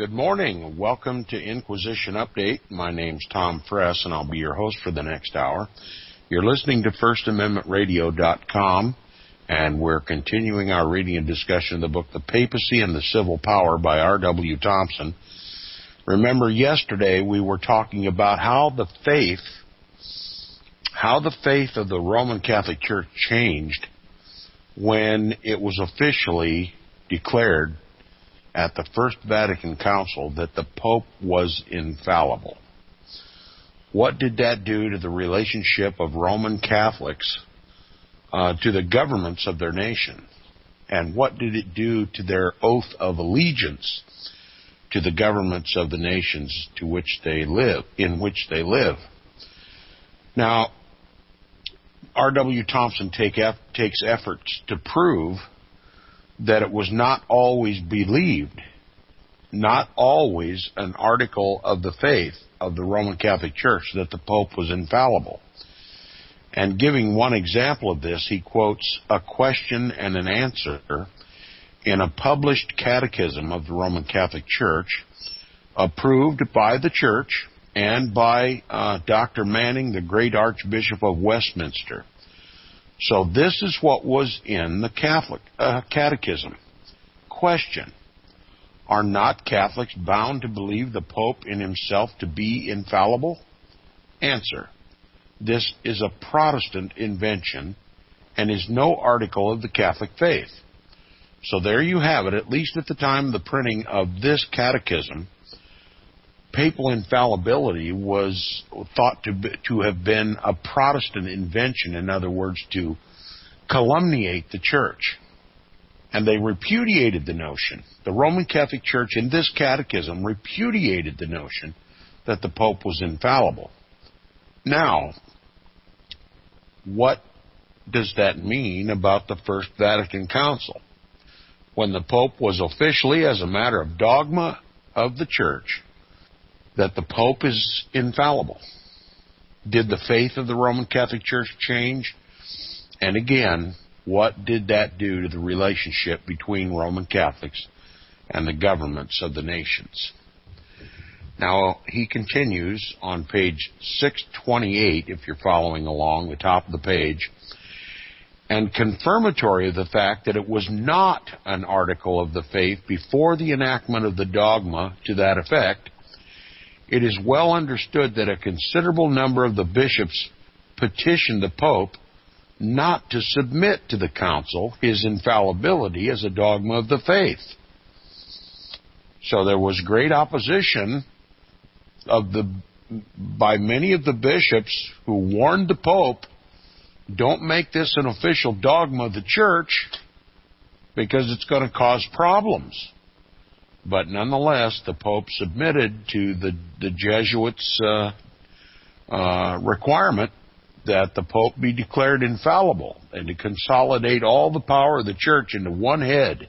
Good morning. Welcome to Inquisition Update. My name's Tom Fress, and I'll be your host for the next hour. You're listening to FirstAmendmentRadio.com, and we're continuing our reading and discussion of the book The Papacy and the Civil Power by R.W. Thompson. Remember, yesterday we were talking about how the faith of the Roman Catholic Church changed when it was officially declared at the First Vatican Council that the Pope was infallible. What did that do to the relationship of Roman Catholics to the governments of their nation? And what did it do to their oath of allegiance to the governments of the nations in which they live? Now, R.W. Thompson takes efforts to prove that it was not always believed, not always an article of the faith of the Roman Catholic Church that the Pope was infallible. And giving one example of this, he quotes a question and an answer in a published catechism of the Roman Catholic Church, approved by the Church and by Dr. Manning, the great Archbishop of Westminster. So this is what was in the Catholic Catechism. Question: are not Catholics bound to believe the Pope in himself to be infallible? Answer: this is a Protestant invention and is no article of the Catholic faith. So there you have it. At least at the time of the printing of this catechism, papal infallibility was thought to have been a Protestant invention, in other words, to calumniate the Church. And they repudiated the notion. The Roman Catholic Church in this catechism repudiated the notion that the Pope was infallible. Now, what does that mean about the First Vatican Council? When the Pope was officially, as a matter of dogma of the Church, that the Pope is infallible. Did the faith of the Roman Catholic Church change? And again, what did that do to the relationship between Roman Catholics and the governments of the nations? Now, he continues on page 628, if you're following along the top of the page, and confirmatory of the fact that it was not an article of the faith before the enactment of the dogma to that effect, it is well understood that a considerable number of the bishops petitioned the Pope not to submit to the Council his infallibility as a dogma of the faith. So there was great opposition by many of the bishops who warned the Pope, don't make this an official dogma of the Church because it's going to cause problems. But nonetheless, the Pope submitted to the Jesuits' requirement that the Pope be declared infallible and to consolidate all the power of the Church into one head.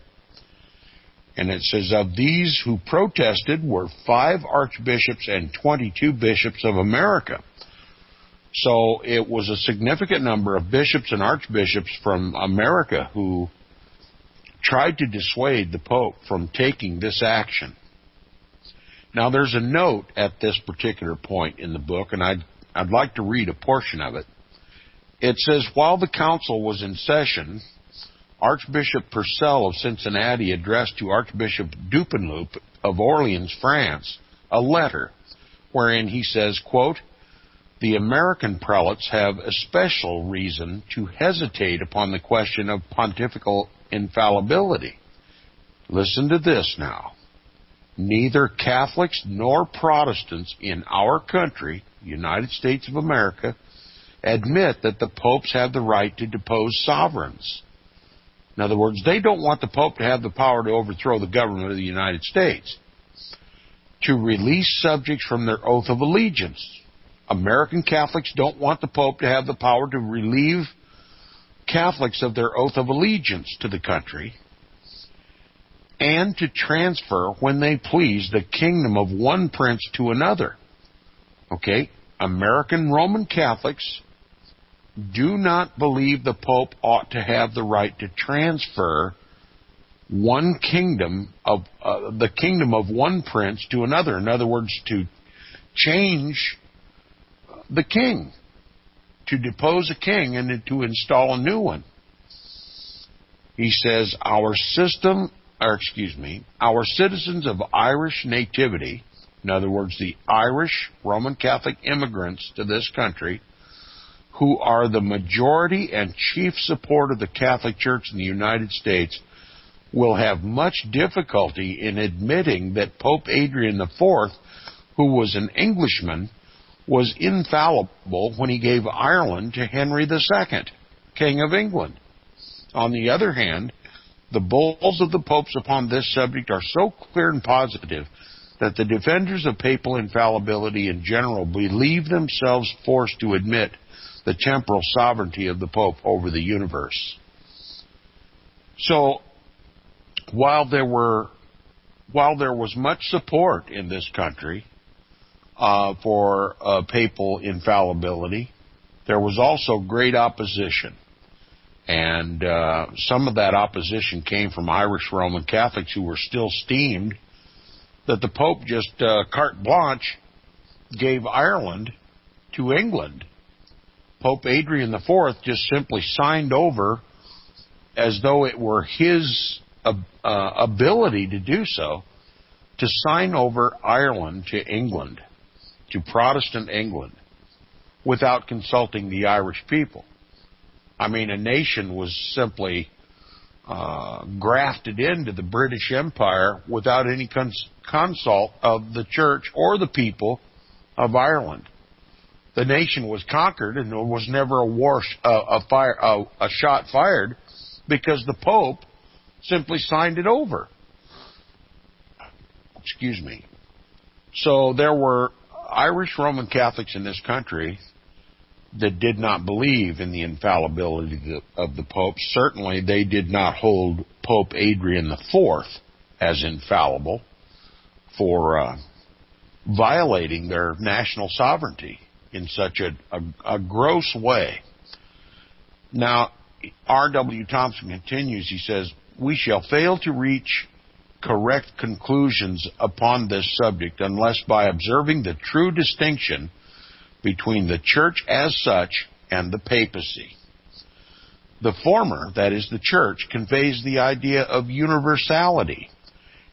And it says, of these who protested were 5 archbishops and 22 bishops of America. So it was a significant number of bishops and archbishops from America who tried to dissuade the Pope from taking this action. Now, there's a note at this particular point in the book, and I'd like to read a portion of it. It says, while the council was in session, Archbishop Purcell of Cincinnati addressed to Archbishop Dupanloup of Orleans, France, a letter wherein he says, quote, the American prelates have especial reason to hesitate upon the question of pontifical infallibility. Listen to this now. Neither Catholics nor Protestants in our country, United States of America, admit that the popes have the right to depose sovereigns. In other words, they don't want the Pope to have the power to overthrow the government of the United States, to release subjects from their oath of allegiance. American Catholics don't want the Pope to have the power to relieve Catholics of their oath of allegiance to the country and to transfer, when they please, the kingdom of one prince to another. Okay? American Roman Catholics do not believe the Pope ought to have the right to transfer one kingdom of the kingdom of one prince to another. In other words, to change the king, to depose a king and to install a new one. He says, our citizens of Irish nativity, in other words, the Irish Roman Catholic immigrants to this country, who are the majority and chief support of the Catholic Church in the United States, will have much difficulty in admitting that Pope Adrian IV, who was an Englishman, was infallible when he gave Ireland to Henry II, King of England. On the other hand, the bulls of the popes upon this subject are so clear and positive that the defenders of papal infallibility in general believe themselves forced to admit the temporal sovereignty of the Pope over the universe. So, while there was much support in this country for papal infallibility, there was also great opposition. And some of that opposition came from Irish Roman Catholics who were still steamed that the Pope just carte blanche gave Ireland to England. Pope Adrian IV just simply signed over, as though it were his ability to do so, to sign over Ireland to England, to Protestant England, without consulting the Irish people. I mean, a nation was simply grafted into the British Empire without any consult of the church or the people of Ireland. The nation was conquered, and there was never a shot fired because the Pope simply signed it over. Excuse me. So there were Irish Roman Catholics in this country that did not believe in the infallibility of the Pope. Certainly they did not hold Pope Adrian IV as infallible for violating their national sovereignty in such a gross way. Now, R.W. Thompson continues, he says, we shall fail to reach correct conclusions upon this subject unless by observing the true distinction between the church as such and the papacy. The former, that is the church, conveys the idea of universality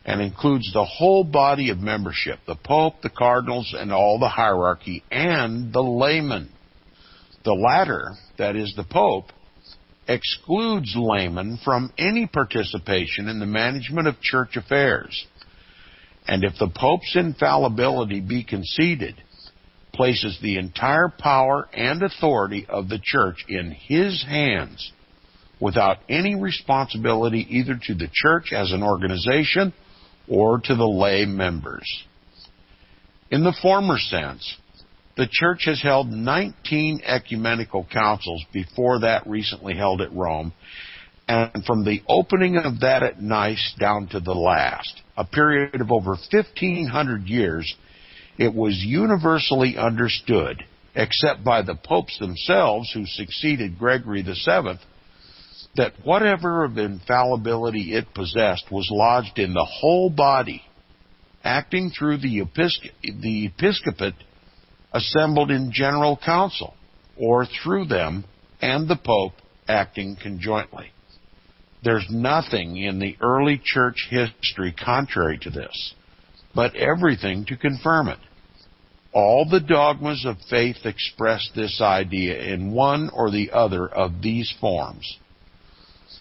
and includes the whole body of membership, the Pope, the cardinals, and all the hierarchy, and the laymen. The latter, that is the Pope, excludes laymen from any participation in the management of church affairs. And if the Pope's infallibility be conceded, places the entire power and authority of the church in his hands without any responsibility either to the church as an organization or to the lay members. In the former sense, the church has held 19 ecumenical councils before that recently held at Rome, and from the opening of that at Nice down to the last, a period of over 1,500 years, it was universally understood, except by the popes themselves who succeeded Gregory VII, that whatever of infallibility it possessed was lodged in the whole body, acting through the episcopate assembled in general council, or through them and the Pope acting conjointly. There's nothing in the early church history contrary to this, but everything to confirm it. All the dogmas of faith express this idea in one or the other of these forms.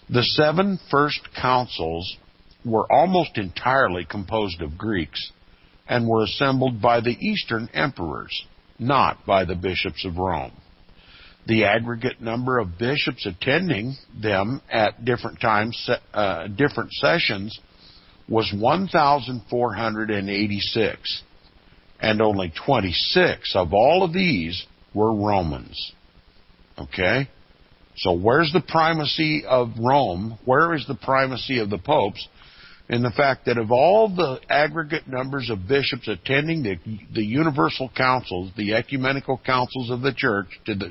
The 7 first councils were almost entirely composed of Greeks and were assembled by the Eastern emperors, not by the bishops of Rome. The aggregate number of bishops attending them at different times, different sessions, was 1,486, and only 26 of all of these were Romans. Okay? So where's the primacy of Rome? Where is the primacy of the popes? In the fact that of all the aggregate numbers of bishops attending the universal councils, the ecumenical councils of the church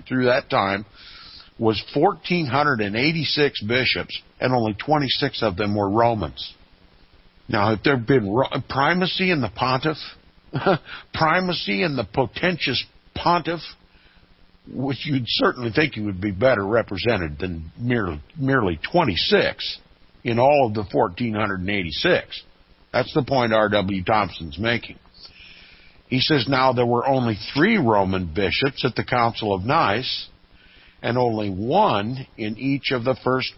through that time, was 1,486 bishops, and only 26 of them were Romans. Now, if there had been primacy in the pontiff, primacy in the potentious pontiff, which you'd certainly think he would be better represented than merely 26 in all of the 1,486. That's the point R.W. Thompson's making. He says, now there were only 3 Roman bishops at the Council of Nice, and only 1 in each of the first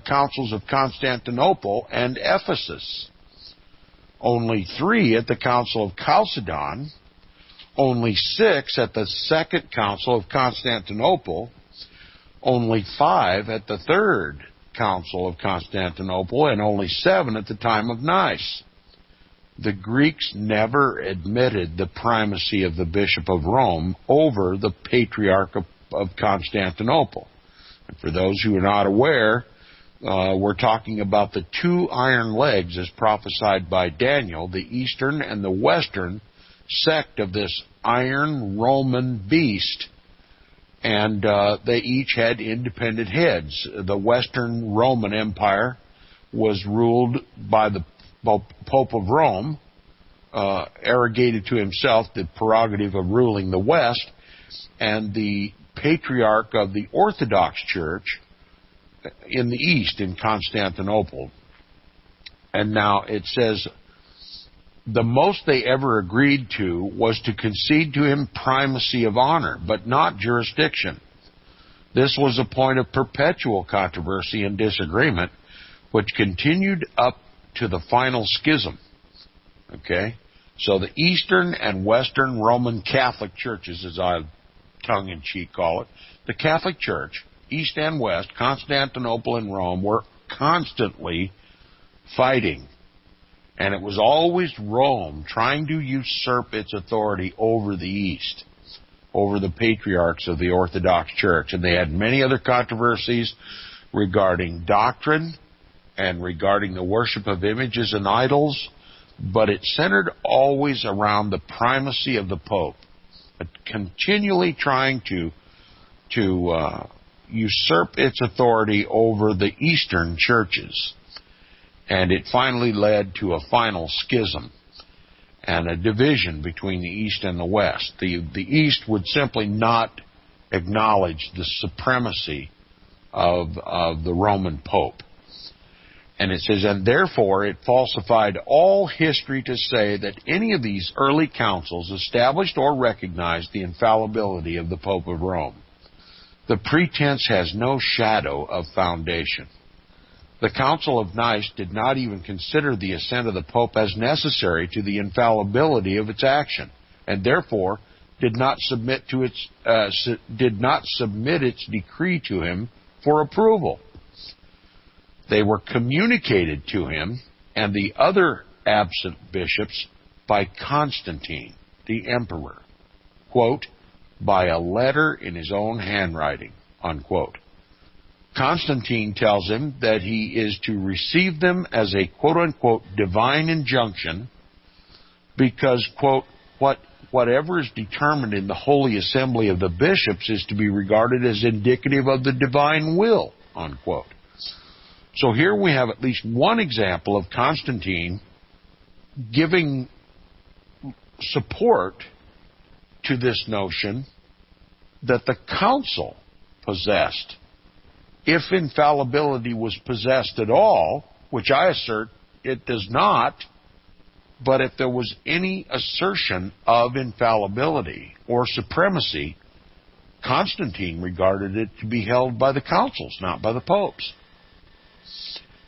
councils of Constantinople and Ephesus. Only 3 at the Council of Chalcedon, only 6 at the Second Council of Constantinople, only 5 at the Third Council of Constantinople, and only 7 at the time of Nice. The Greeks never admitted the primacy of the Bishop of Rome over the Patriarch of Constantinople. And for those who are not aware, we're talking about the 2 iron legs as prophesied by Daniel, the eastern and the western sect of this iron Roman beast. And they each had independent heads. The Western Roman Empire was ruled by the Pope of Rome, arrogated to himself the prerogative of ruling the West, and the Patriarch of the Orthodox Church in the East, in Constantinople. And now it says, the most they ever agreed to was to concede to him primacy of honor, but not jurisdiction. This was a point of perpetual controversy and disagreement, which continued up to the final schism. Okay? So the Eastern and Western Roman Catholic churches, as I tongue-in-cheek call it, the Catholic Church, East and West, Constantinople and Rome, were constantly fighting. And it was always Rome trying to usurp its authority over the East, over the patriarchs of the Orthodox Church. And they had many other controversies regarding doctrine and regarding the worship of images and idols, but it centered always around the primacy of the Pope, continually trying to usurp its authority over the Eastern churches. And it finally led to a final schism and a division between the East and the West. The East would simply not acknowledge the supremacy of the Roman Pope. And it says, and therefore it falsified all history to say that any of these early councils established or recognized the infallibility of the Pope of Rome. The pretense has no shadow of foundation. The Council of Nice did not even consider the assent of the Pope as necessary to the infallibility of its action, and therefore did not submit its decree to him for approval. They were communicated to him and the other absent bishops by Constantine, the emperor, quote, by a letter in his own handwriting, unquote. Constantine tells him that he is to receive them as a quote-unquote divine injunction because, quote, whatever is determined in the holy assembly of the bishops is to be regarded as indicative of the divine will, unquote. So here we have at least one example of Constantine giving support to this notion that the council possessed. If infallibility was possessed at all, which I assert it does not, but if there was any assertion of infallibility or supremacy, Constantine regarded it to be held by the councils, not by the popes.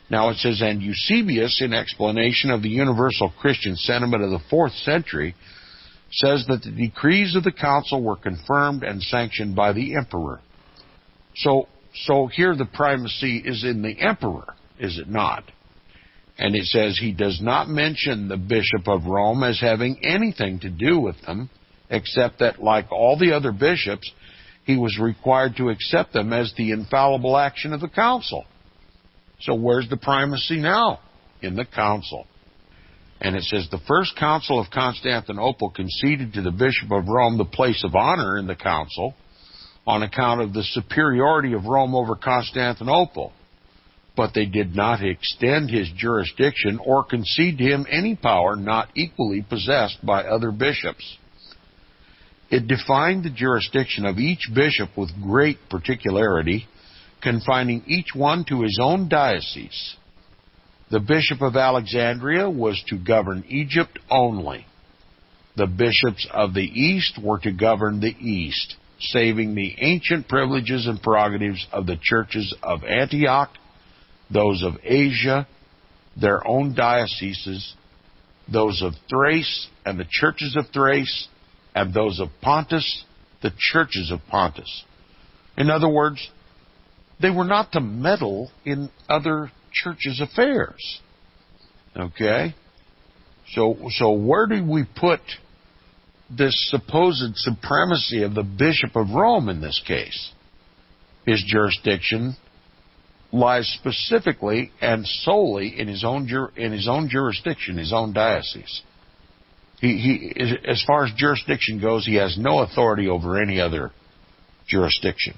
Now it says, and Eusebius, in explanation of the universal Christian sentiment of the 4th century, says that the decrees of the council were confirmed and sanctioned by the emperor. So here the primacy is in the emperor, is it not? And it says he does not mention the Bishop of Rome as having anything to do with them, except that, like all the other bishops, he was required to accept them as the infallible action of the council. So where's the primacy now? In the council. And it says the first council of Constantinople conceded to the Bishop of Rome the place of honor in the council, on account of the superiority of Rome over Constantinople, but they did not extend his jurisdiction or concede to him any power not equally possessed by other bishops. It defined the jurisdiction of each bishop with great particularity, confining each one to his own diocese. The Bishop of Alexandria was to govern Egypt only. The bishops of the East were to govern the East, saving the ancient privileges and prerogatives of the churches of Antioch, those of Asia, their own dioceses, those of Thrace and the churches of Thrace, and those of Pontus, the churches of Pontus. In other words, they were not to meddle in other churches' affairs. Okay? So where do we put this supposed supremacy of the Bishop of Rome in this case? His jurisdiction lies specifically and solely in his own jurisdiction, his own diocese. He, as far as jurisdiction goes, he has no authority over any other jurisdiction.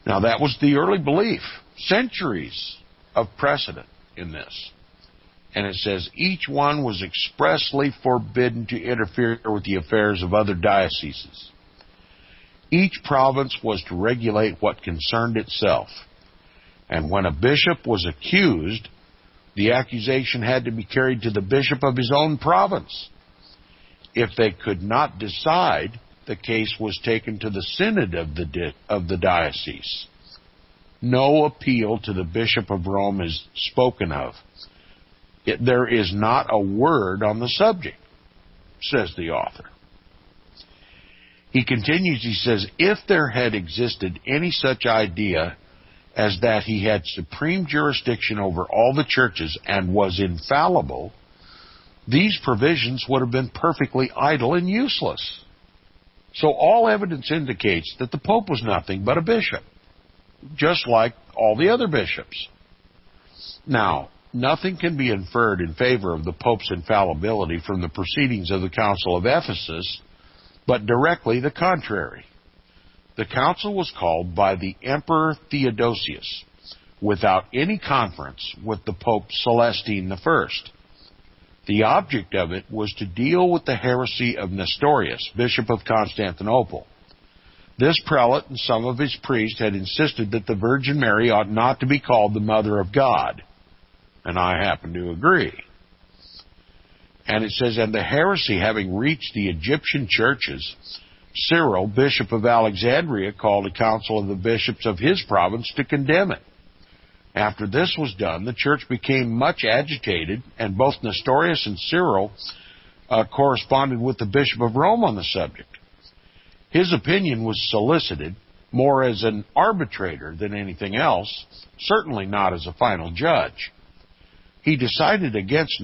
Now, that was the early belief. Centuries of precedent in this. And it says, each one was expressly forbidden to interfere with the affairs of other dioceses. Each province was to regulate what concerned itself. And when a bishop was accused, the accusation had to be carried to the bishop of his own province. If they could not decide, the case was taken to the synod of the diocese. No appeal to the Bishop of Rome is spoken of. There is not a word on the subject, says the author. He continues, he says, if there had existed any such idea as that he had supreme jurisdiction over all the churches and was infallible, these provisions would have been perfectly idle and useless. So all evidence indicates that the Pope was nothing but a bishop, just like all the other bishops. Now, nothing can be inferred in favor of the Pope's infallibility from the proceedings of the Council of Ephesus, but directly the contrary. The council was called by the Emperor Theodosius without any conference with the Pope Celestine I. The object of it was to deal with the heresy of Nestorius, Bishop of Constantinople. This prelate and some of his priests had insisted that the Virgin Mary ought not to be called the Mother of God, and I happen to agree. And it says, and the heresy having reached the Egyptian churches, Cyril, Bishop of Alexandria, called a council of the bishops of his province to condemn it. After this was done, the church became much agitated, and both Nestorius and Cyril corresponded with the Bishop of Rome on the subject. His opinion was solicited more as an arbitrator than anything else, certainly not as a final judge. He decided against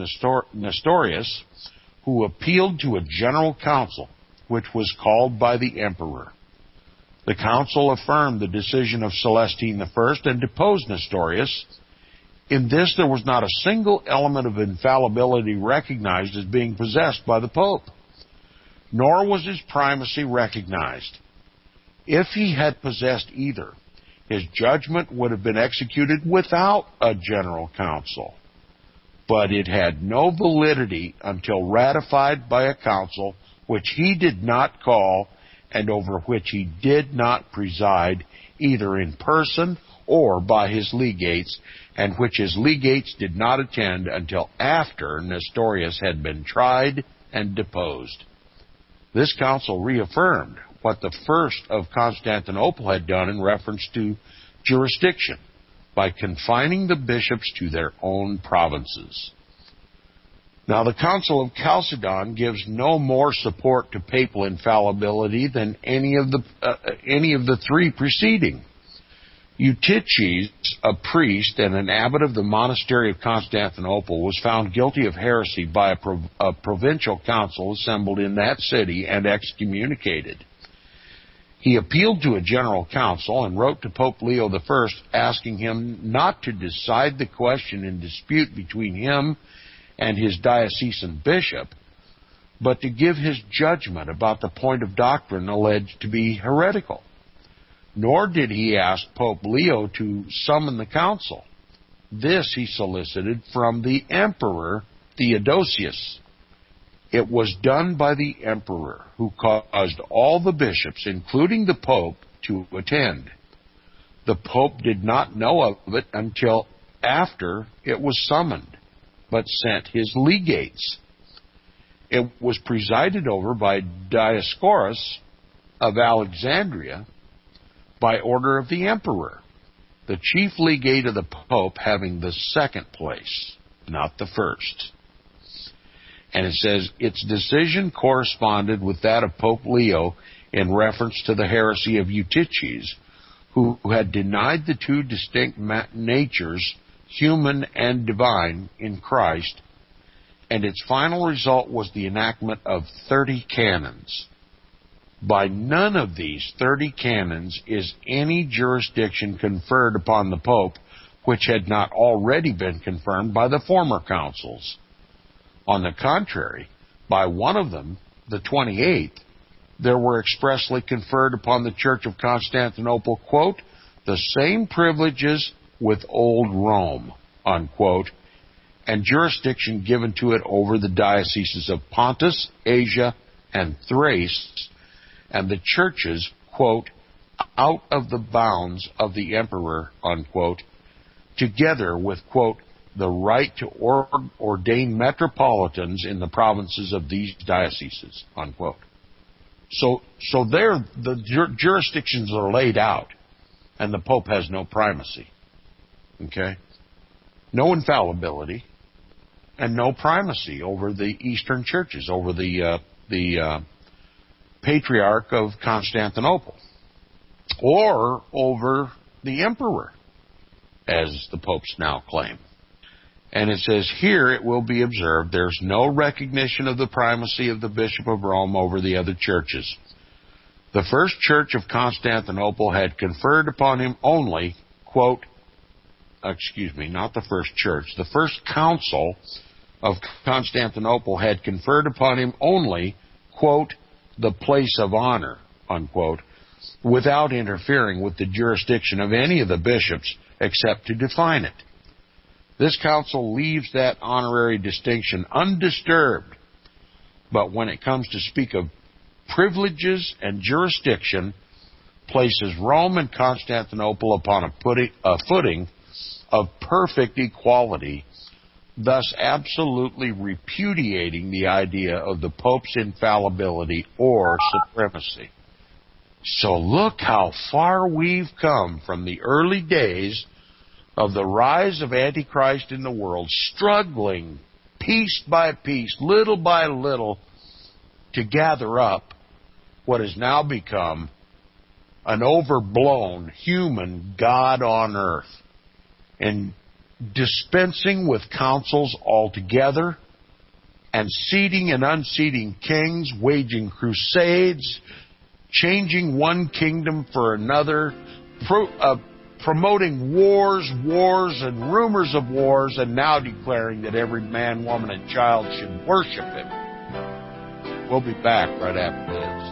Nestorius, who appealed to a general council, which was called by the emperor. The council affirmed the decision of Celestine I and deposed Nestorius. In this, there was not a single element of infallibility recognized as being possessed by the Pope, nor was his primacy recognized. If he had possessed either, his judgment would have been executed without a general council. But it had no validity until ratified by a council which he did not call and over which he did not preside either in person or by his legates, and which his legates did not attend until after Nestorius had been tried and deposed. This council reaffirmed what the First of Constantinople had done in reference to jurisdiction by confining the bishops to their own provinces. Now, the Council of Chalcedon gives no more support to papal infallibility than any of the three preceding. Eutyches, a priest and an abbot of the monastery of Constantinople, was found guilty of heresy by a provincial council assembled in that city and excommunicated. He appealed to a general council and wrote to Pope Leo I asking him not to decide the question in dispute between him and his diocesan bishop, but to give his judgment about the point of doctrine alleged to be heretical. Nor did he ask Pope Leo to summon the council. This he solicited from the Emperor Theodosius. It was done by the Emperor, who caused all the bishops, including the Pope, to attend. The Pope did not know of it until after it was summoned, but sent his legates. It was presided over by Dioscorus of Alexandria by order of the Emperor, the chief legate of the Pope having the second place, not the first. And it says, its decision corresponded with that of Pope Leo in reference to the heresy of Eutyches, who had denied the two distinct natures, human and divine, in Christ, and its final result was the enactment of 30 canons. By none of these 30 canons is any jurisdiction conferred upon the Pope which had not already been confirmed by the former councils. On the contrary, by one of them, the 28th, there were expressly conferred upon the Church of Constantinople, quote, the same privileges with old Rome, unquote, and jurisdiction given to it over the dioceses of Pontus, Asia, and Thrace, and the churches, quote, out of the bounds of the emperor, unquote, together with, quote, the right to ordain metropolitans in the provinces of these dioceses, unquote. So there, the jurisdictions are laid out, and the Pope has no primacy, okay? No infallibility, and no primacy over the Eastern churches, over the Patriarch of Constantinople, or over the Emperor, as the popes now claim. And it says, here it will be observed, there's no recognition of the primacy of the Bishop of Rome over the other churches. The first church of Constantinople had conferred upon him only, quote, not the first church, the first council of Constantinople had conferred upon him only, quote, the place of honor, unquote, without interfering with the jurisdiction of any of the bishops except to define it. This council leaves that honorary distinction undisturbed, but when it comes to speak of privileges and jurisdiction, places Rome and Constantinople upon a footing of perfect equality, thus absolutely repudiating the idea of the Pope's infallibility or supremacy. So look how far we've come from the early days of the rise of Antichrist in the world, struggling piece by piece, little by little, to gather up what has now become an overblown human God on earth, and dispensing with councils altogether, and seating and unseating kings, waging crusades, changing one kingdom for another, promoting wars, and rumors of wars, and now declaring that every man, woman, and child should worship him. We'll be back right after this.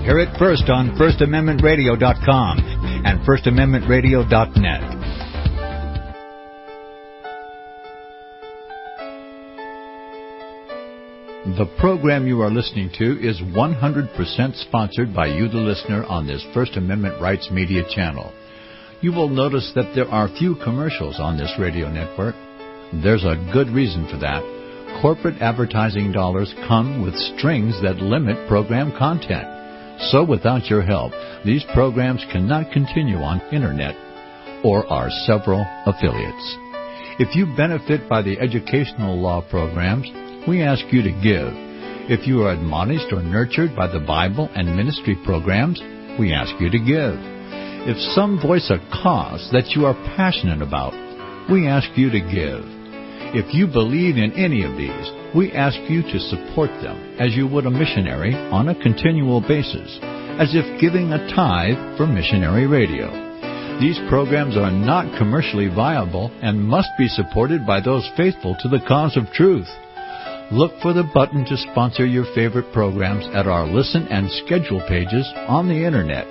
Hear it first on FirstAmendmentRadio.com and FirstAmendmentRadio.net. The program you are listening to is 100% sponsored by you, the listener, on this First Amendment Rights Media channel. You will notice that there are few commercials on this radio network. There's a good reason for that. Corporate advertising dollars come with strings that limit program content. So without your help, these programs cannot continue on Internet or our several affiliates. If you benefit by the educational law programs, we ask you to give. If you are admonished or nurtured by the Bible and ministry programs, we ask you to give. If some voice a cause that you are passionate about, we ask you to give. If you believe in any of these, we ask you to support them as you would a missionary on a continual basis, as if giving a tithe for missionary radio. These programs are not commercially viable and must be supported by those faithful to the cause of truth. Look for the button to sponsor your favorite programs at our listen and schedule pages on the Internet.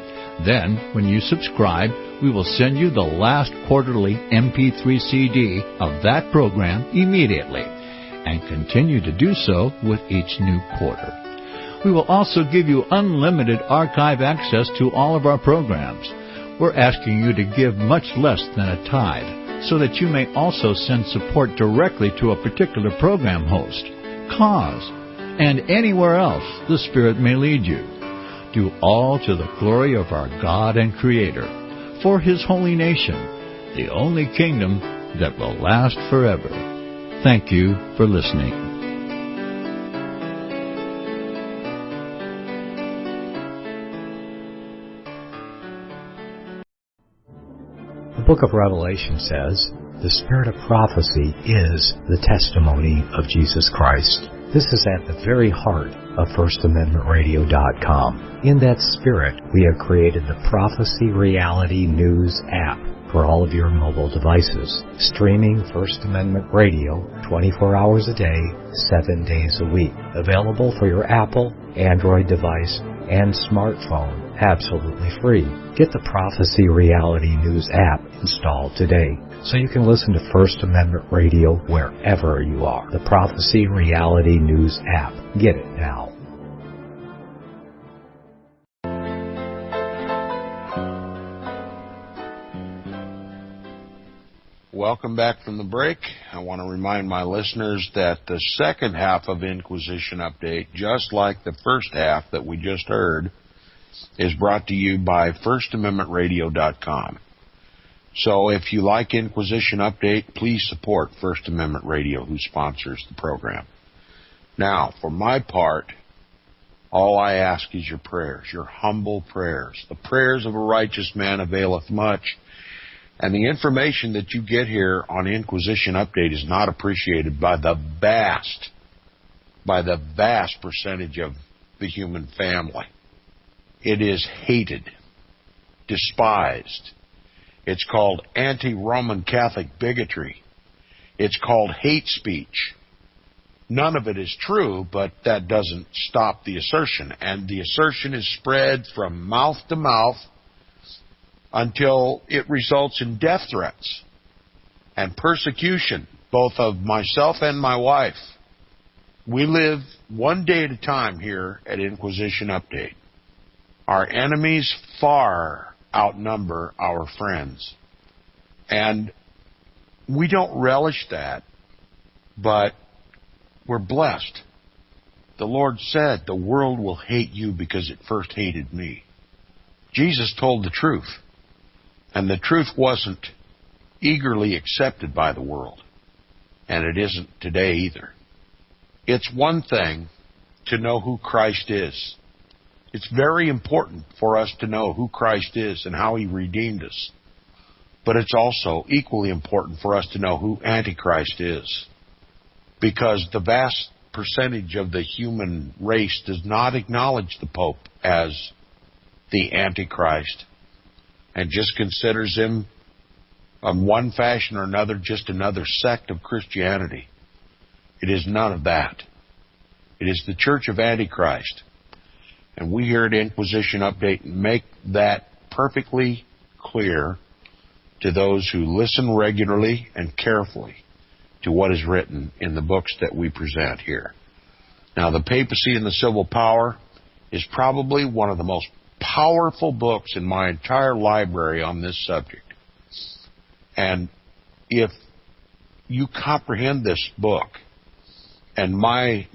Then, when you subscribe, we will send you the last quarterly MP3 CD of that program immediately, and continue to do so with each new quarter. We will also give you unlimited archive access to all of our programs. We're asking you to give much less than a tithe, so that you may also send support directly to a particular program host, cause, and anywhere else the Spirit may lead you. Do all to the glory of our God and Creator, for His holy nation, the only kingdom that will last forever. Thank you for listening. The book of Revelation says, "The spirit of prophecy is the testimony of Jesus Christ." This is at the very heart of FirstAmendmentRadio.com. In that spirit, we have created the Papacy Reality News app for all of your mobile devices, streaming First Amendment Radio 24 hours a day, 7 days a week. Available for your Apple, Android device, and smartphone, absolutely free. Get the Papacy Reality News app installed today, so you can listen to First Amendment Radio wherever you are. The Papacy Reality News app. Get it now. Welcome back from the break. I want to remind my listeners that the second half of Inquisition Update, just like the first half that we just heard, is brought to you by FirstAmendmentRadio.com. So if you like Inquisition Update, please support First Amendment Radio, who sponsors the program. Now, for my part, all I ask is your prayers, your humble prayers. The prayers of a righteous man availeth much. And the information that you get here on Inquisition Update is not appreciated by the vast percentage of the human family. It is hated, despised. It's called anti-Roman Catholic bigotry. It's called hate speech. None of it is true, but that doesn't stop the assertion. And the assertion is spread from mouth to mouth until it results in death threats and persecution, both of myself and my wife. We live one day at a time here at Inquisition Update. Our enemies far outnumber our friends. And we don't relish that, but we're blessed. The Lord said, the world will hate you because it first hated me. Jesus told the truth, and the truth wasn't eagerly accepted by the world, and it isn't today either. It's one thing to know who Christ is. It's very important for us to know who Christ is and how He redeemed us. But it's also equally important for us to know who Antichrist is, because the vast percentage of the human race does not acknowledge the Pope as the Antichrist and just considers him, in one fashion or another, just another sect of Christianity. It is none of that. It is the Church of Antichrist. And we here at Inquisition Update make that perfectly clear to those who listen regularly and carefully to what is written in the books that we present here. Now, the Papacy and the Civil Power is probably one of the most powerful books in my entire library on this subject. And if you comprehend this book and my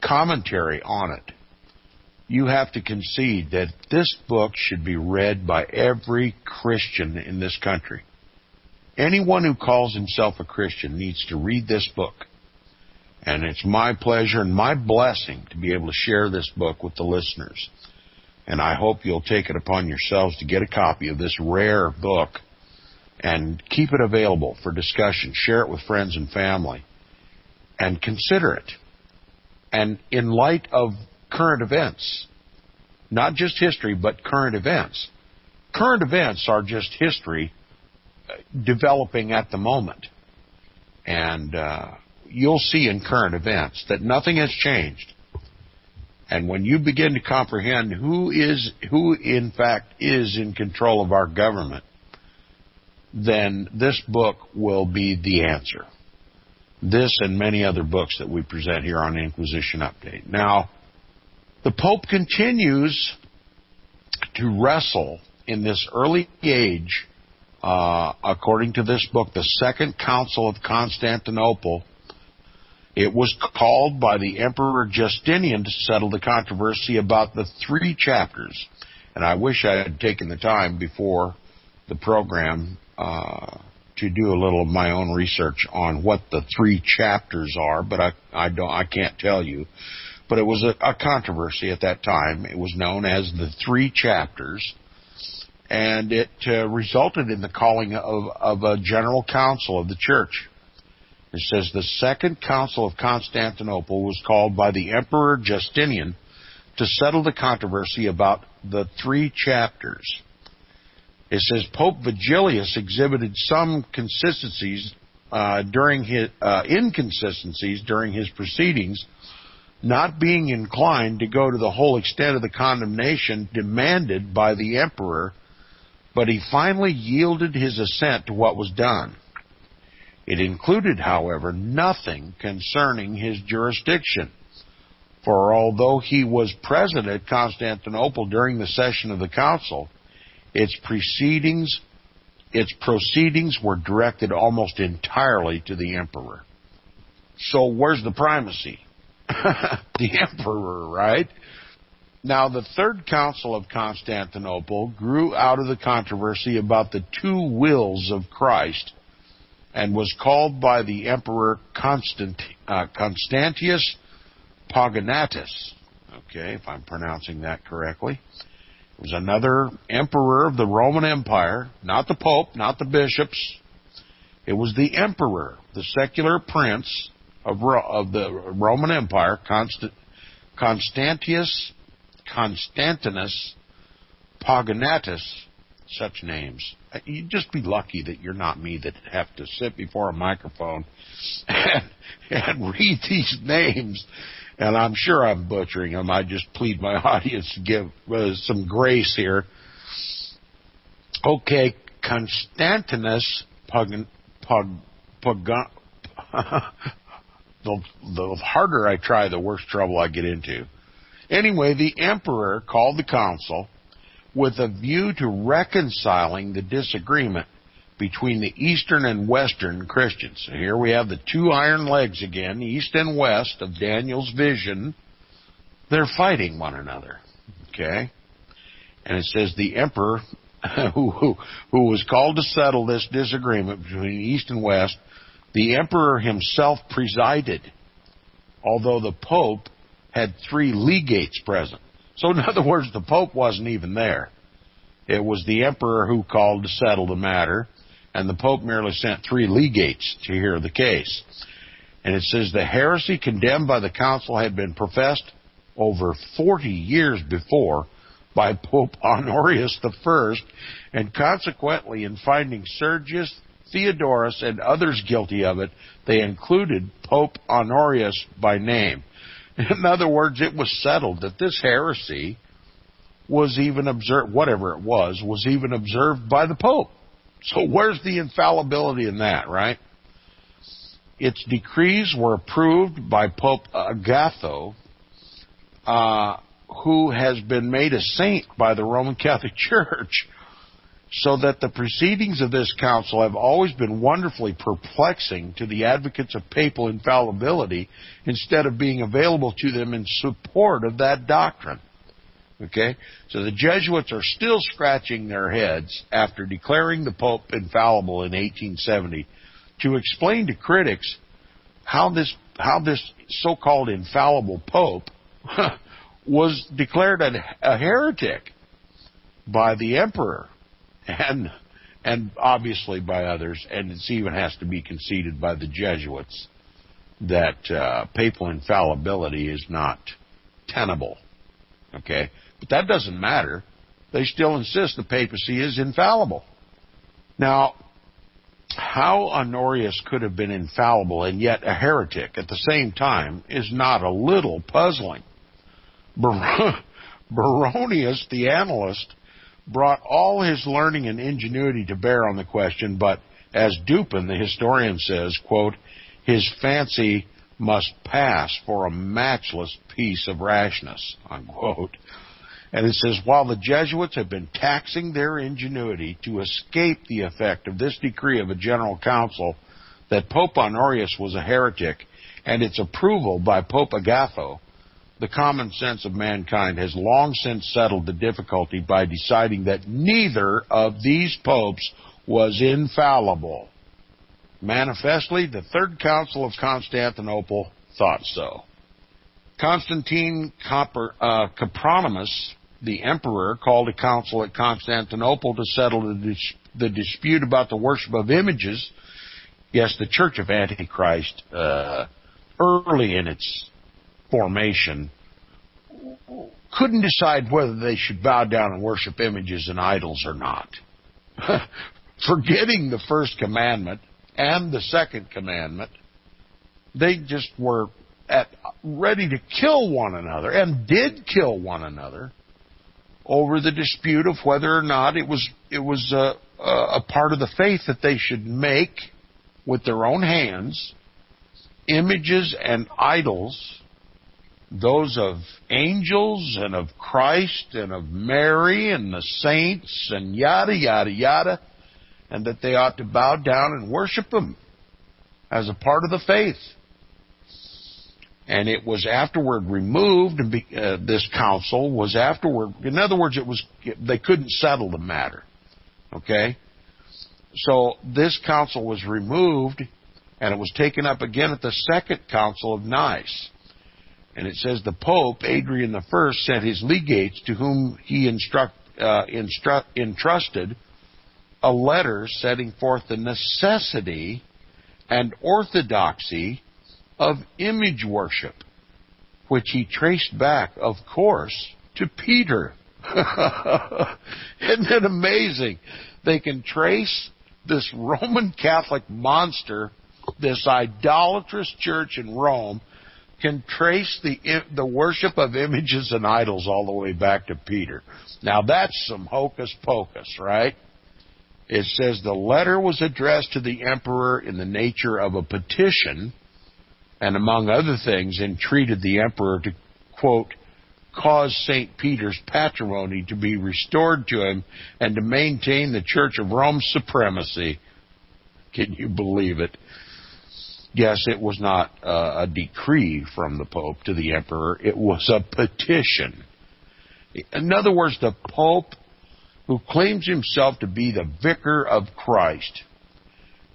commentary on it, you have to concede that this book should be read by every Christian in this country. Anyone who calls himself a Christian needs to read this book. And it's my pleasure and my blessing to be able to share this book with the listeners. And I hope you'll take it upon yourselves to get a copy of this rare book and keep it available for discussion. Share it with friends and family, and consider it. And in light of current events, not just history, but current events. Current events are just history developing at the moment. And you'll see in current events that nothing has changed. And when you begin to comprehend who in fact is in control of our government, then this book will be the answer. This and many other books that we present here on Inquisition Update. Now, the Pope continues to wrestle in this early age, according to this book, the Second Council of Constantinople. It was called by the Emperor Justinian to settle the controversy about the 3 chapters. And I wish I had taken the time before the program to do a little of my own research on what the 3 chapters are, but I can't tell you. But it was a controversy at that time. It was known as the 3 chapters, and it resulted in the calling of a general council of the church. It says the Second Council of Constantinople was called by the Emperor Justinian to settle the controversy about the 3 chapters. It says Pope Vigilius exhibited some inconsistencies during his proceedings, not being inclined to go to the whole extent of the condemnation demanded by the emperor, but he finally yielded his assent to what was done. It included, however, nothing concerning his jurisdiction, for although he was present at Constantinople during the session of the council, its proceedings were directed almost entirely to the emperor. So where's the primacy? The emperor, right? Now, the Third Council of Constantinople grew out of the controversy about the 2 wills of Christ and was called by the Emperor Constantius Poganatus. Okay, if I'm pronouncing that correctly. It was another emperor of the Roman Empire, not the Pope, not the bishops. It was the emperor, the secular prince of the Roman Empire, Constantinus Poganatus, such names. You'd just be lucky that you're not me that have to sit before a microphone and read these names. And I'm sure I'm butchering them. I just plead my audience to give some grace here. Okay, Constantinus the harder I try, the worse trouble I get into. Anyway, the emperor called the council with a view to reconciling the disagreement between the Eastern and Western Christians. So here we have the 2 iron legs again, East and West of Daniel's vision. They're fighting one another, okay? And it says the emperor, who was called to settle this disagreement between East and West, the emperor himself presided, although the Pope had 3 legates present. So in other words, the Pope wasn't even there. It was the emperor who called to settle the matter, and the Pope merely sent 3 legates to hear the case. And it says the heresy condemned by the council had been professed over 40 years before by Pope Honorius I, and consequently in finding Sergius, Theodorus, and others guilty of it, they included Pope Honorius by name. In other words, it was settled that this heresy was even observed, whatever it was even observed by the Pope. So where's the infallibility in that, right? Its decrees were approved by Pope Agatho, who has been made a saint by the Roman Catholic Church, so that the proceedings of this council have always been wonderfully perplexing to the advocates of papal infallibility instead of being available to them in support of that doctrine. Okay? So the Jesuits are still scratching their heads after declaring the Pope infallible in 1870 to explain to critics how this so-called infallible Pope was declared a heretic by the emperor. And and obviously by others, and it even has to be conceded by the Jesuits, that papal infallibility is not tenable. Okay? But that doesn't matter. They still insist the papacy is infallible. Now, how Honorius could have been infallible and yet a heretic at the same time is not a little puzzling. Baronius, the analyst, brought all his learning and ingenuity to bear on the question, but as Dupin, the historian, says, quote, his fancy must pass for a matchless piece of rashness, unquote. And it says, while the Jesuits have been taxing their ingenuity to escape the effect of this decree of a general council that Pope Honorius was a heretic and its approval by Pope Agatho, the common sense of mankind has long since settled the difficulty by deciding that neither of these popes was infallible. Manifestly, the Third Council of Constantinople thought so. Constantine Copronymus, the emperor, called a council at Constantinople to settle the dispute about the worship of images. Yes, the Church of Antichrist, early in its formation, couldn't decide whether they should bow down and worship images and idols or not. Forgetting the first commandment and the second commandment, they just were ready to kill one another, and did kill one another, over the dispute of whether or not it was a part of the faith that they should make with their own hands images and idols, those of angels and of Christ and of Mary and the saints and yada, yada, yada, and that they ought to bow down and worship them as a part of the faith. And it was afterward removed, and this council was afterward, in other words, they couldn't settle the matter. Okay? So this council was removed, and it was taken up again at the Second Council of Nice. And it says the Pope, Adrian I, sent his legates, to whom he entrusted a letter setting forth the necessity and orthodoxy of image worship, which he traced back, of course, to Peter. Isn't it amazing? They can trace this Roman Catholic monster, this idolatrous church in Rome, can trace the worship of images and idols all the way back to Peter. Now that's some hocus pocus, right? It says the letter was addressed to the emperor in the nature of a petition, and among other things entreated the emperor to, quote, cause St. Peter's patrimony to be restored to him and to maintain the Church of Rome's supremacy. Can you believe it? Yes, it was not a decree from the Pope to the emperor. It was a petition. In other words, the Pope, who claims himself to be the vicar of Christ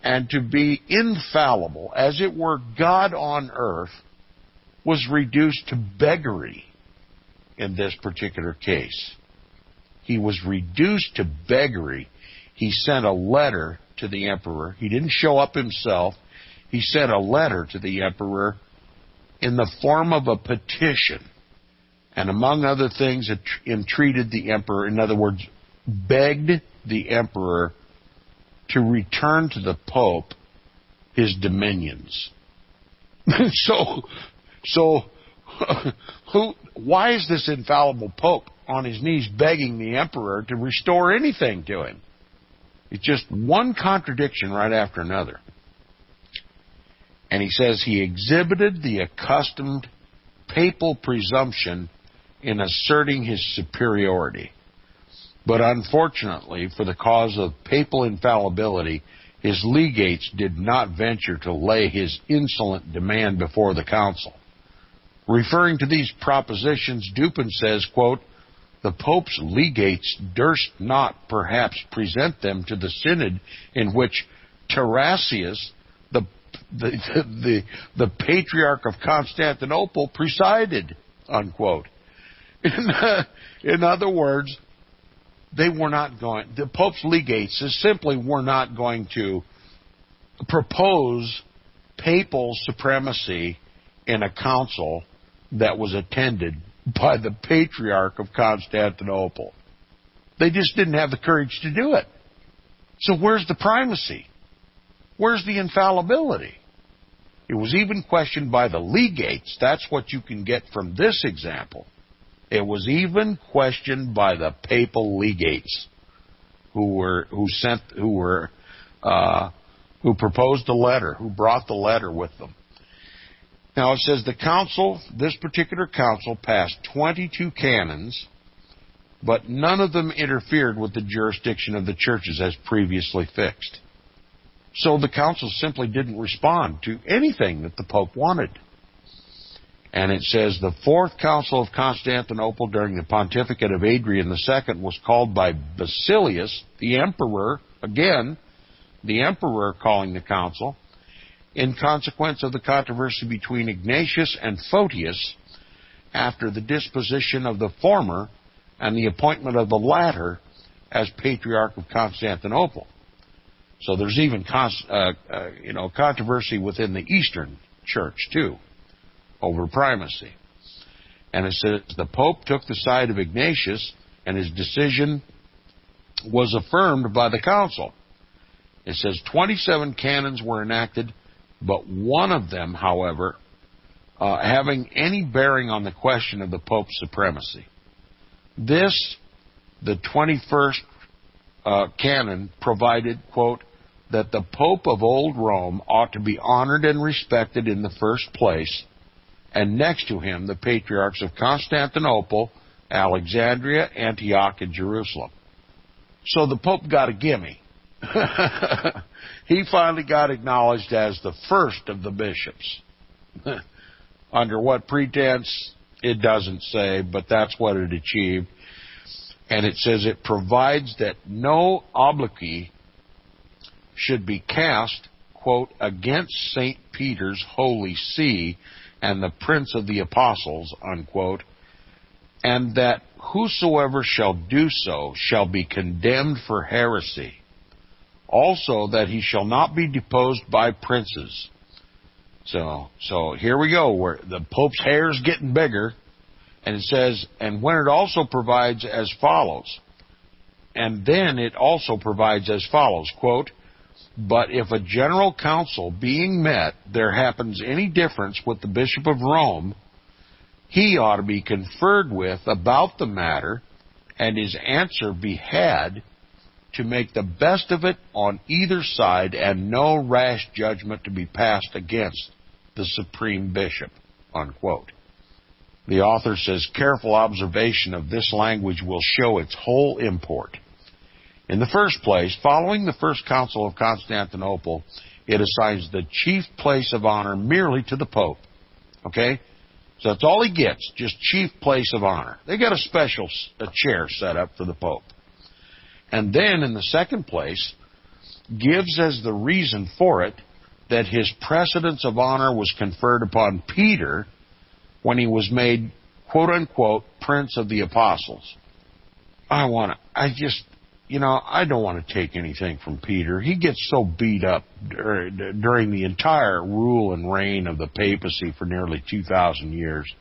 and to be infallible, as it were God on earth, was reduced to beggary in this particular case. He was reduced to beggary. He sent a letter to the emperor. He didn't show up himself. He sent a letter to the emperor in the form of a petition, and among other things, it entreated the emperor, in other words, begged the emperor to return to the Pope his dominions. Why is this infallible Pope on his knees begging the emperor to restore anything to him? It's just one contradiction right after another. And he says he exhibited the accustomed papal presumption in asserting his superiority. But unfortunately, for the cause of papal infallibility, his legates did not venture to lay his insolent demand before the council. Referring to these propositions, Dupin says, quote, the Pope's legates durst not perhaps present them to the synod in which Tarasius, the Patriarch of Constantinople, presided, unquote. In other words, the Pope's legates simply were not going to propose papal supremacy in a council that was attended by the Patriarch of Constantinople. They just didn't have the courage to do it. So where's the primacy? Where's the infallibility? It was even questioned by the legates. That's what you can get from this example. It was even questioned by the papal legates who proposed the letter, who brought the letter with them. Now it says this particular council passed 22 canons, but none of them interfered with the jurisdiction of the churches as previously fixed. So the council simply didn't respond to anything that the Pope wanted. And it says the Fourth Council of Constantinople during the pontificate of Adrian II was called by Basilius, the emperor, again, the emperor calling the council, in consequence of the controversy between Ignatius and Photius after the disposition of the former and the appointment of the latter as Patriarch of Constantinople. So there's even controversy within the Eastern Church, too, over primacy. And it says the Pope took the side of Ignatius, and his decision was affirmed by the council. It says 27 canons were enacted, but one of them, however, having any bearing on the question of the Pope's supremacy. This, the 21st canon, provided, quote, that the Pope of Old Rome ought to be honored and respected in the first place, and next to him the Patriarchs of Constantinople, Alexandria, Antioch, and Jerusalem. So the Pope got a gimme. He finally got acknowledged as the first of the bishops. Under what pretense, it doesn't say, but that's what it achieved. And it says it provides that no obloquy should be cast, quote, against St. Peter's holy see and the Prince of the Apostles, unquote, and that whosoever shall do so shall be condemned for heresy. Also, that he shall not be deposed by princes. So here we go, where the Pope's hair is getting bigger, and it says, and when it also provides as follows, and then it also provides as follows, quote, but if a general council being met, there happens any difference with the Bishop of Rome, he ought to be conferred with about the matter, and his answer be had, to make the best of it on either side, and no rash judgment to be passed against the supreme bishop, unquote. The author says, careful observation of this language will show its whole import. In the first place, following the First Council of Constantinople, it assigns the chief place of honor merely to the Pope. Okay? So that's all he gets, just chief place of honor. They got a chair set up for the Pope. And then, in the second place, gives as the reason for it that his precedence of honor was conferred upon Peter when he was made, quote-unquote, Prince of the Apostles. I don't want to take anything from Peter. He gets so beat up during the entire rule and reign of the papacy for nearly 2,000 years.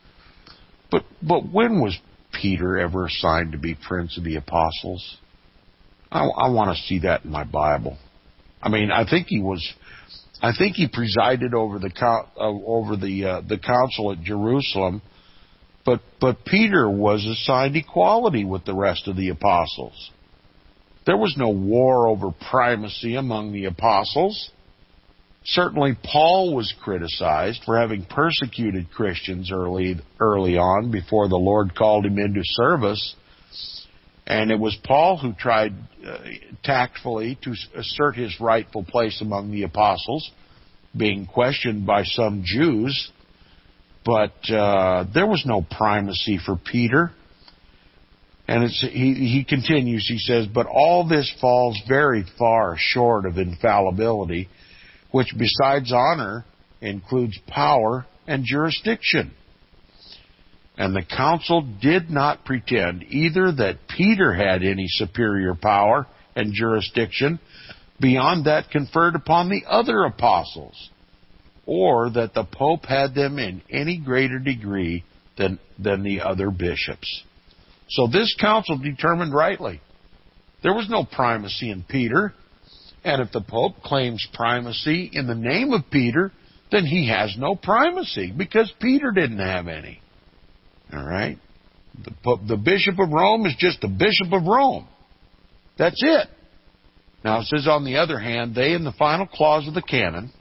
But when was Peter ever assigned to be Prince of the Apostles? I want to see that in my Bible. I mean, I think he presided over the council at Jerusalem, but Peter was assigned equality with the rest of the apostles. There was no war over primacy among the apostles. Certainly, Paul was criticized for having persecuted Christians early on before the Lord called him into service. And it was Paul who tried tactfully to assert his rightful place among the apostles, being questioned by some Jews. But there was no primacy for Peter. And he continues, he says, but all this falls very far short of infallibility, which besides honor includes power and jurisdiction. And the council did not pretend either that Peter had any superior power and jurisdiction beyond that conferred upon the other apostles, or that the Pope had them in any greater degree than the other bishops. So this council determined rightly. There was no primacy in Peter, and if the Pope claims primacy in the name of Peter, then he has no primacy, because Peter didn't have any. All right? The Bishop of Rome is just the Bishop of Rome. That's it. Now it says, on the other hand, they, in the final clause of the canon,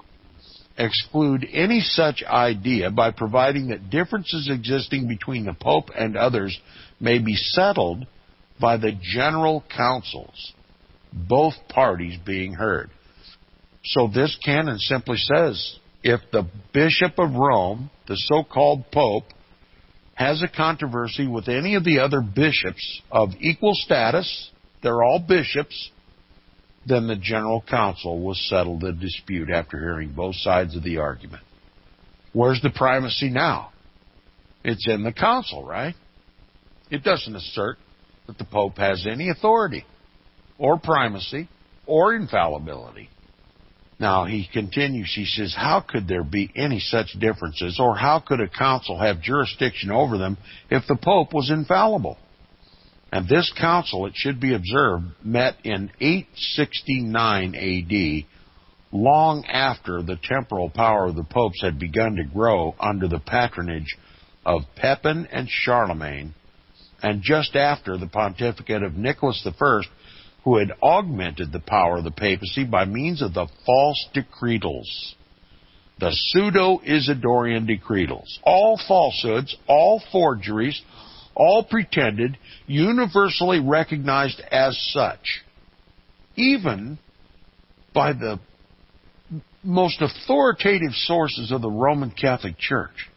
exclude any such idea by providing that differences existing between the Pope and others may be settled by the general councils, both parties being heard. So this canon simply says, if the Bishop of Rome, the so-called Pope, has a controversy with any of the other bishops of equal status, they're all bishops, then the General Council will settle the dispute after hearing both sides of the argument. Where's the primacy now? It's in the Council, right? It doesn't assert that the Pope has any authority or primacy or infallibility. Now, he continues, he says, how could there be any such differences, or how could a council have jurisdiction over them if the Pope was infallible? And this council, it should be observed, met in 869 A.D., long after the temporal power of the popes had begun to grow under the patronage of Pepin and Charlemagne, and just after the pontificate of Nicholas I, who had augmented the power of the papacy by means of the false decretals, the pseudo-Isidorian decretals. All falsehoods, all forgeries, all pretended, universally recognized as such, even by the most authoritative sources of the Roman Catholic Church,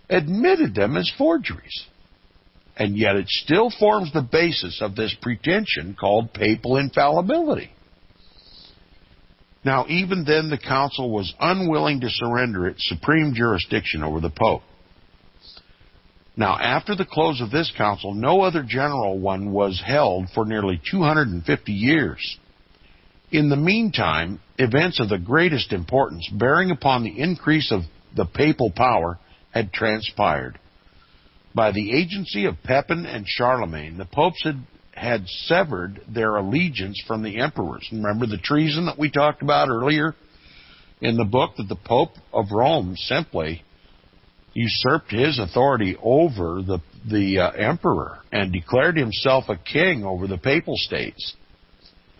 admitted them as forgeries. And yet it still forms the basis of this pretension called papal infallibility. Now, even then, the council was unwilling to surrender its supreme jurisdiction over the Pope. Now, after the close of this council, no other general one was held for nearly 250 years. In the meantime, events of the greatest importance, bearing upon the increase of the papal power, had transpired. By the agency of Pepin and Charlemagne, the popes had severed their allegiance from the emperors. Remember the treason that we talked about earlier in the book, that the Pope of Rome simply usurped his authority over the emperor and declared himself a king over the papal states.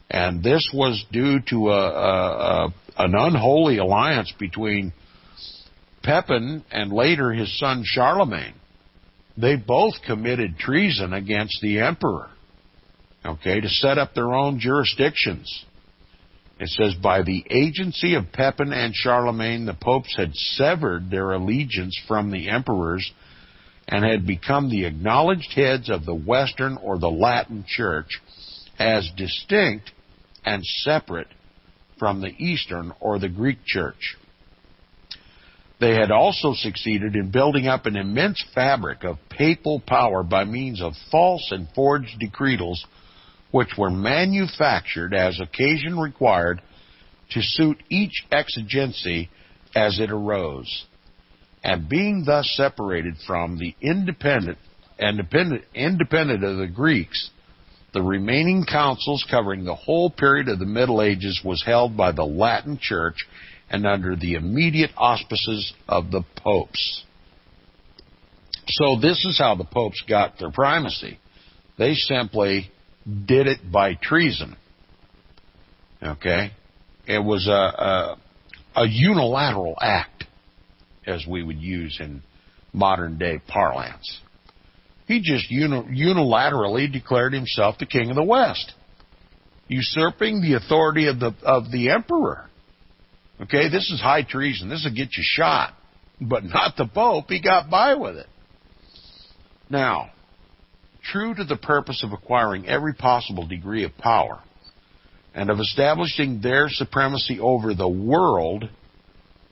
And this was due to an unholy alliance between Pepin and later his son Charlemagne. They both committed treason against the emperor, to set up their own jurisdictions. It says, by the agency of Pepin and Charlemagne, the popes had severed their allegiance from the emperors and had become the acknowledged heads of the Western or the Latin Church as distinct and separate from the Eastern or the Greek Church. They had also succeeded in building up an immense fabric of papal power by means of false and forged decretals, which were manufactured as occasion required to suit each exigency as it arose. And being thus separated from the independent of the Greeks, the remaining councils covering the whole period of the Middle Ages was held by the Latin Church and under the immediate auspices of the popes. So this is how the popes got their primacy. They simply did it by treason. It was a unilateral act, as we would use in modern day parlance. He just unilaterally declared himself the king of the West, usurping the authority of the emperor. This is high treason. This will get you shot. But not the Pope. He got by with it. Now, true to the purpose of acquiring every possible degree of power and of establishing their supremacy over the world,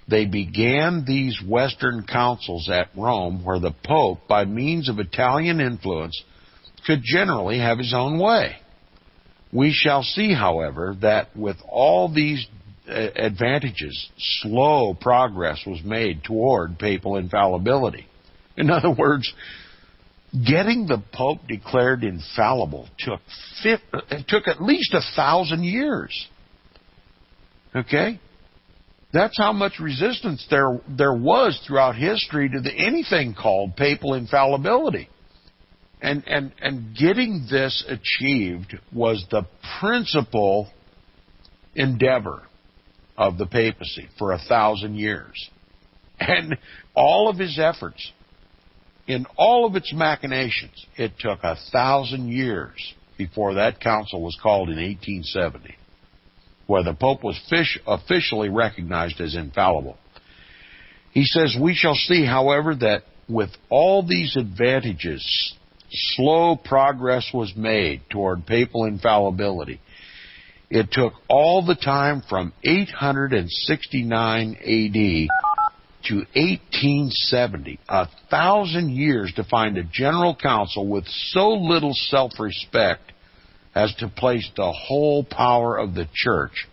they began these Western councils at Rome where the Pope, by means of Italian influence, could generally have his own way. We shall see, however, that with all these advantages, slow progress was made toward papal infallibility. In other words, getting the Pope declared infallible took at least 1,000 years. Okay? That's how much resistance there was throughout history to anything called papal infallibility. And getting this achieved was the principal endeavor of the papacy for 1,000 years. And all of his efforts, in all of its machinations, it took 1,000 years before that council was called in 1870, where the Pope was officially recognized as infallible. He says, we shall see, however, that with all these advantages, slow progress was made toward papal infallibility. It took all the time from 869 A.D. to 1870, 1,000 years, to find a general council with so little self-respect as to place the whole power of the church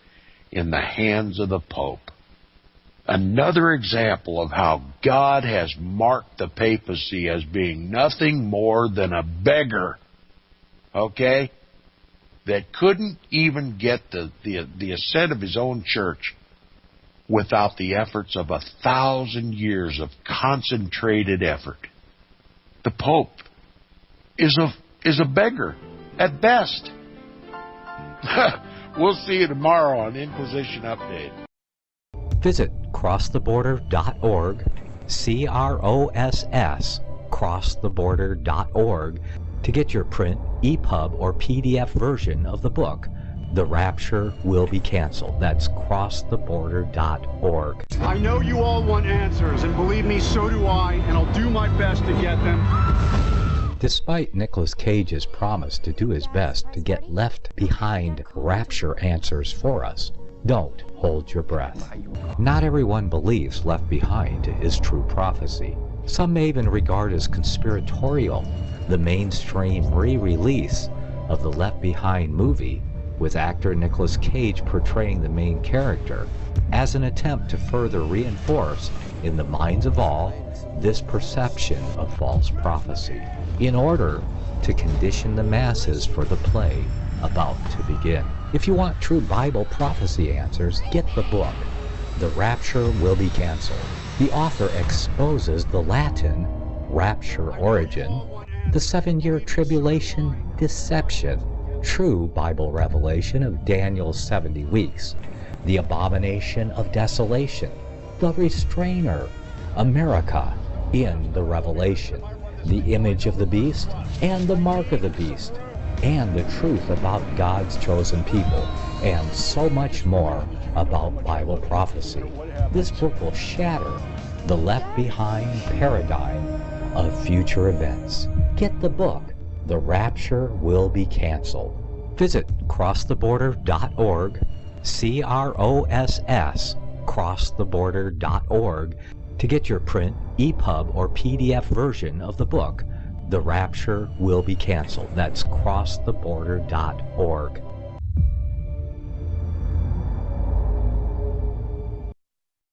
in the hands of the Pope. Another example of how God has marked the papacy as being nothing more than a beggar, okay, that couldn't even get the assent of his own church without the efforts of 1,000 years of concentrated effort. The Pope is a beggar at best. We'll see you tomorrow on Inquisition Update. Visit crosstheborder.org, CROSS, crosstheborder.org, to get your print, EPUB, or PDF version of the book, The Rapture Will Be Canceled. That's crosstheborder.org. I know you all want answers, and believe me, so do I, and I'll do my best to get them. Despite Nicolas Cage's promise to do his best to get left behind rapture answers for us, don't hold your breath. Not everyone believes Left Behind is true prophecy. Some may even regard as conspiratorial the mainstream re-release of the Left Behind movie with actor Nicolas Cage portraying the main character as an attempt to further reinforce in the minds of all this perception of false prophecy in order to condition the masses for the play about to begin. If you want true Bible prophecy answers, get the book, The Rapture Will Be Canceled. The author exposes the Latin rapture origin, the 7-year tribulation deception, true Bible revelation of Daniel's 70 weeks, the abomination of desolation, the restrainer, America in the Revelation, the image of the beast and the mark of the beast, and the truth about God's chosen people, and so much more about Bible prophecy. This book will shatter the Left Behind paradigm of future events. Get the book, The Rapture Will Be Canceled. Visit crosstheborder.org, CROSS, crosstheborder.org, to get your print, EPUB, or PDF version of the book, The Rapture Will Be Canceled. That's crosstheborder.org.